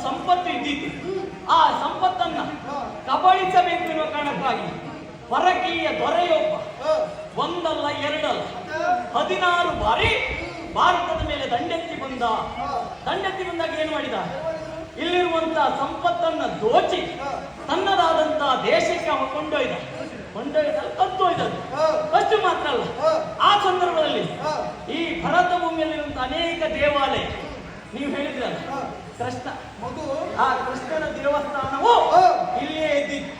ಸಂಪತ್ತು ಇದ್ದಿತ್ತು. ಆ ಸಂಪತ್ತನ್ನ ಕಬಳಿಸಬೇಕು ಎನ್ನುವ ಕಾರಣಕ್ಕಾಗಿ ಪರಕೀಯ ದೊರೆಯೊಬ್ಬ ಒಂದಲ್ಲ ಎರಡಲ್ಲ 16 ಬಾರಿ ಭಾರತದ ಮೇಲೆ ದಂಡೆತ್ತಿ ಬಂದಾಗ ಏನು ಮಾಡಿದ? ಇಲ್ಲಿರುವಂತಹ ಸಂಪತ್ತನ್ನ ದೋಚಿ ತನ್ನದಾದಂತಹ ದೇಶಕ್ಕೆ ಅವ ಕೊಂಡೊಯ್ದ ಕತ್ತೊಯ್ದದ್ದು. ಅಷ್ಟು ಮಾತ್ರ ಅಲ್ಲ, ಆ ಸಂದರ್ಭದಲ್ಲಿ ಈ ಭರತ ಭೂಮಿಯಲ್ಲಿರುವಂತಹ ಅನೇಕ ದೇವಾಲಯ ನೀವು ಹೇಳಿದ್ರಲ್ಲ ಕೃಷ್ಣ, ಆ ಕೃಷ್ಣನ ದೇವಸ್ಥಾನವು ಇಲ್ಲಿಯೇ ಇದ್ದಿತ್ತು.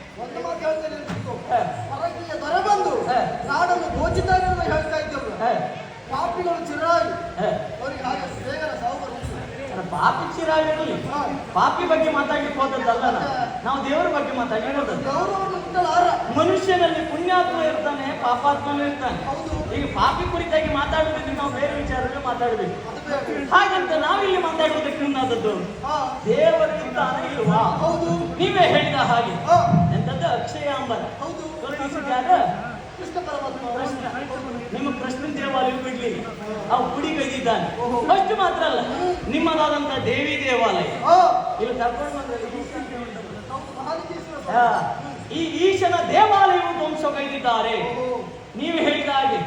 ದೊರೆ ಬಂದು ನಾಡನ್ನು ದೋಚಿದ್ದಾರೆ ಅಂತ ಹೇಳ್ತಾ ಇದ್ದವರು ಪಾಪಿಗಳು ಚಿರಾಯಿ ಅವರಿಗೆ ಹಾಗೆ ಬೇಗನೆ ಸಾವು ಪಾಪಿ ಚಿರಾಯಿರಲಿ. ಪಾಪಿ ಬಗ್ಗೆ ಮಾತಾಡ್ಲಿಕ್ಕೆ ಹೋದದ್ದಲ್ಲ, ನಾವು ದೇವರ ಬಗ್ಗೆ ಮಾತಾಡಿರೋದು. ಮನುಷ್ಯನಲ್ಲಿ ಪುಣ್ಯಾತ್ಮ ಇರ್ತಾನೆ, ಪಾಪಾತ್ಮನೂ ಇರ್ತಾನೆ. ಈಗ ಪಾಪಿ ಕುರಿತಾಗಿ ಮಾತಾಡುವುದಕ್ಕೆ ನಾವು ಬೇರೆ ವಿಚಾರದಲ್ಲಿ ಮಾತಾಡಬೇಕು. ಹಾಗಂತ ನಾವಿಲ್ಲಿ ಮಾತಾಡುವುದಕ್ಕೆ ಮುಂದಾದದ್ದು ದೇವರು ಇರ್ತಾನೆ ಇಲ್ವಾ? ನೀವೇ ಹೇಳಿದ ಹಾಗೆ ಎಂತದ್ದು ಅಕ್ಷಯಾಂಬರ ಕರುಣಿಸಿದಾಗ ನಿಮ್ಮ ಕೃಷ್ಣ ದೇವಾಲಯ ಬಿಡ್ಲಿ, ಅವು ಗುಡಿ ಕೈದಿದ್ದಾನೆ. ಅಷ್ಟು ಮಾತ್ರ ಅಲ್ಲ, ನಿಮ್ಮದಾದಂತಹ ದೇವಿ ದೇವಾಲಯ ಇಲ್ಲಿ ಕರ್ಕೊಂಡು ಈ ಈಶನ ದೇವಾಲಯವು ಧ್ವಂಸಗೈದಿದ್ದಾರೆ. ನೀವು ಹೇಳಿದ ಹಾಗೆ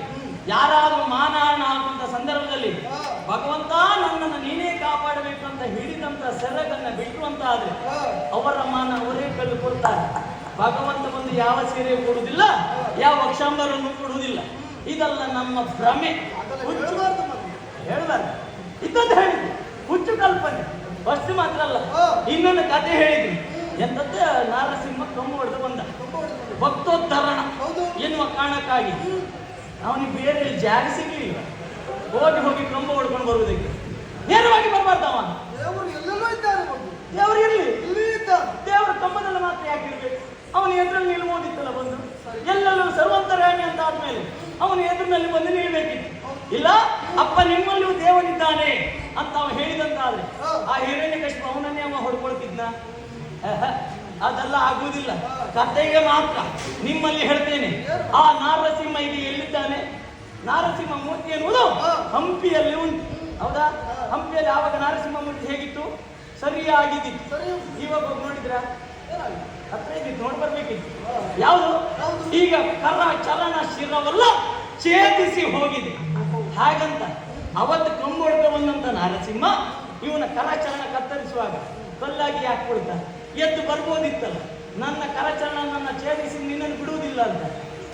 ಯಾರಾದ್ರೂ ಮಾನಹಾನ ಆಗುವಂತ ಸಂದರ್ಭದಲ್ಲಿ ಭಗವಂತ ನನ್ನನ್ನು ನೀನೇ ಕಾಪಾಡಬೇಕು ಅಂತ ಹಿಡಿದಂತ ಸೆರಗನ್ನ ಬಿಟ್ಟು ಅಂತ ಆದ್ರೆ ಅವರ ಮಾನ ಅವರೇ ಕಲ್ಲು ಕೊಡ್ತಾರೆ. ಭಗವಂತ ಬಂದು ಯಾವ ಸೀರೆ ಕೊಡುವುದಿಲ್ಲ, ಯಾವ ಅಕ್ಷಾಂಬರನ್ನು ಕೊಡುವುದಿಲ್ಲ. ಇದಲ್ಲ ನಮ್ಮ ಭ್ರಮೆ, ಹೇಳಬಾರ್ದು. ಇದ್ದದ್ದು ಹೇಳಿದ್ರು, ಹುಚ್ಚು ಕಲ್ಪನೆ. ಅಷ್ಟು ಮಾತ್ರ ಅಲ್ಲ, ಇನ್ನೊಂದು ಕತೆ ಹೇಳಿದ್ರು. ಎಂತದ್ದು? ನಾರಸಿಂಹ ಕಂಬು ಹೊಡೆದು ಬಂದ ಭಕ್ತೋದ್ಧರಣ ಎನ್ನುವ ಕಾರಣಕ್ಕಾಗಿ ಅವನಿಗೆ ಬೇರೆ ಜಾಗ ಸಿಗ್ಲಿಲ್ಲ. ಹೋಗಿ ಕಂಬ ಹೊಡ್ಕೊಂಡು ಬರುವುದಕ್ಕೆ ನೇರವಾಗಿ ಬರಬಾರ್ದವ. ದೇವರು ಇರ್ಲಿ, ದೇವರ ಕಂಬದಲ್ಲಿ ಮಾತ್ರ ಯಾಕಿರ್ಬೇಕು? ಅವನ ಎದುರಲ್ಲಿ ನಿಲ್ಬೋದಿತ್ತಲ್ಲ ಬಂದು. ಎಲ್ಲೆಲ್ಲೂ ಸರ್ವಂತರ್ಯಾಮಿ ಅಂತ ಆದ್ಮೇಲೆ ಅವನ ಎದುರಿನಲ್ಲಿ ಬಂದು ನಿಲ್ಬೇಕಿತ್ತು. ಇಲ್ಲ, ಅಪ್ಪ ನಿಮ್ಮಲ್ಲಿಯೂ ದೇವನಿದ್ದಾನೆ ಅಂತ ಅವ ಹೇಳಿದಂತಾದ್ರೆ ಆ ಹಿರಣ್ಯಕಶಿಪು ಅವನನ್ನೇ ಅವ ಹೊಡ್ಕೊಳ್ತಿದ್ನ? ಅದೆಲ್ಲ ಆಗುವುದಿಲ್ಲ. ಕಥೆಗೆ ಮಾತ್ರ ನಿಮ್ಮಲ್ಲಿ ಹೇಳ್ತೇನೆ, ಆ ನಾರಸಿಂಹ ಈಗ ಎಲ್ಲಿದ್ದಾನೆ? ನಾರಸಿಂಹ ಮೂರ್ತಿ ಎನ್ನುವುದು ಹಂಪಿಯಲ್ಲಿ ಉಂಟು, ಹೌದಾ? ಹಂಪಿಯಲ್ಲಿ ಆವಾಗ ನಾರಸಿಂಹ ಮೂರ್ತಿ ಹೇಗಿತ್ತು? ಸರಿಯಾಗಿದ್ದಿತ್ತು. ಇವಾಗ ನೋಡಿದ್ರ ಹತ್ರ ಇದ್ದಿತ್ತು, ನೋಡಿ ಬರ್ಬೇಕಿತ್ತು. ಯಾವುದು? ಈಗ ಕರ ಚಲನ ಶಿರವಲ್ಲ ಛೇದಿಸಿ ಹೋಗಿದೆ. ಹಾಗಂತ ಅವತ್ತು ಕಂಬೊಡ್ಕ ಬಂದಂತ ನಾರಸಿಂಹ ಇವನ ಕರಚಲನ ಕತ್ತರಿಸುವಾಗ ಕಲ್ಲಾಗಿ ಯಾಕೆ ಕೊಡ್ತಾನೆ? ಎದ್ದು ಬರ್ಬೋದಿತ್ತಲ್ಲ, ನನ್ನ ಕರಚಲನ ನನ್ನ ಛೇದಿಸಿ ನಿನ್ನನ್ನು ಬಿಡುವುದಿಲ್ಲ ಅಂತ.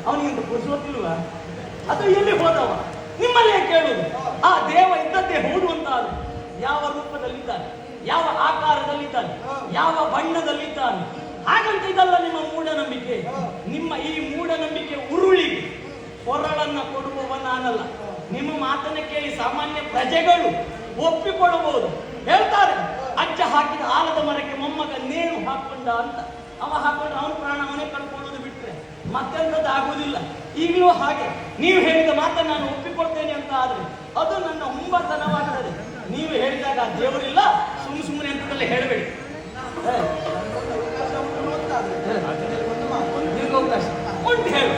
ಅವನಿಗೆ ಪುರುಷೋತಿಲ್ವ? ಅದು ಎಲ್ಲಿ ಹೋದವ? ನಿಮ್ಮಲ್ಲೇ ಕೇಳುವುದು. ಆ ದೇವ ಇದ್ದದ್ದೇ ಹೌದು ಅಂತ ಯಾವ ರೂಪದಲ್ಲಿದ್ದಾನೆ, ಯಾವ ಆಕಾರದಲ್ಲಿದ್ದಾನೆ, ಯಾವ ಬಣ್ಣದಲ್ಲಿದ್ದಾನೆ. ಹಾಗಂತ ಇದಲ್ಲ ನಿಮ್ಮ ಮೂಢನಂಬಿಕೆ. ನಿಮ್ಮ ಈ ಮೂಢನಂಬಿಕೆ ಉರುಳಿಗೆ ಕೊರಳನ್ನ ಕೊಡುವವ ನಾನಲ್ಲ. ನಿಮ್ಮ ಮಾತನ್ನ ಕೇಳಿ ಸಾಮಾನ್ಯ ಪ್ರಜೆಗಳು ಒಪ್ಪಿಕೊಳ್ಳಬಹುದು. ಹೇಳ್ತಾರೆ, ಅಜ್ಜ ಹಾಕಿದ ಆಲದ ಮರಕ್ಕೆ ಮೊಮ್ಮಗ ನೇಣು ಹಾಕೊಂಡ ಅಂತ. ಅವ ಹಾಕೊಂಡ್ರೆ ಅವನ ಪ್ರಾಣ ಅವನೇ ಕಳ್ಕೊಳ್ಳೋದು ಬಿಟ್ರೆ ಮತ್ತೆಂಥದ್ದು ಆಗುವುದಿಲ್ಲ. ಈಗಲೂ ಹಾಗೆ ನೀವು ಹೇಳಿದ ಮಾತನ್ನು ನಾನು ಒಪ್ಪಿಕೊಳ್ತೇನೆ ಅಂತ ಆದ್ರೆ ಅದು ನನ್ನ ಹುಂಬತನವಾಗ್ತದೆ. ನೀವು ಹೇಳಿದಾಗ ದೇವರಿಲ್ಲ, ಸುಮ್ಮನೆ ಅಂತದಲ್ಲೇ ಹೇಳಬೇಡಿ. ಉಂಟು ಹೇಳು.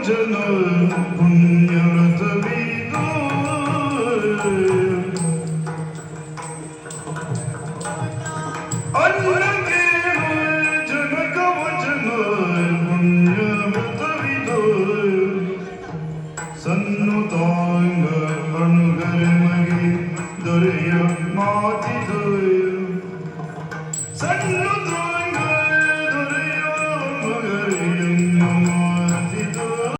ಜನ ಪುಣ್ಯವ್ರತವಿದು ಅನ್ನಗೆ ಜನಕವ ಜನ ಪುಣ್ಯವ್ರತವಿದು ಸನ್ನುತಾಂಗ ಅಣುಗರೆ ಮಗಿ ದೊರೆಯ ಮಾತಿದು ಸನ್ನುತ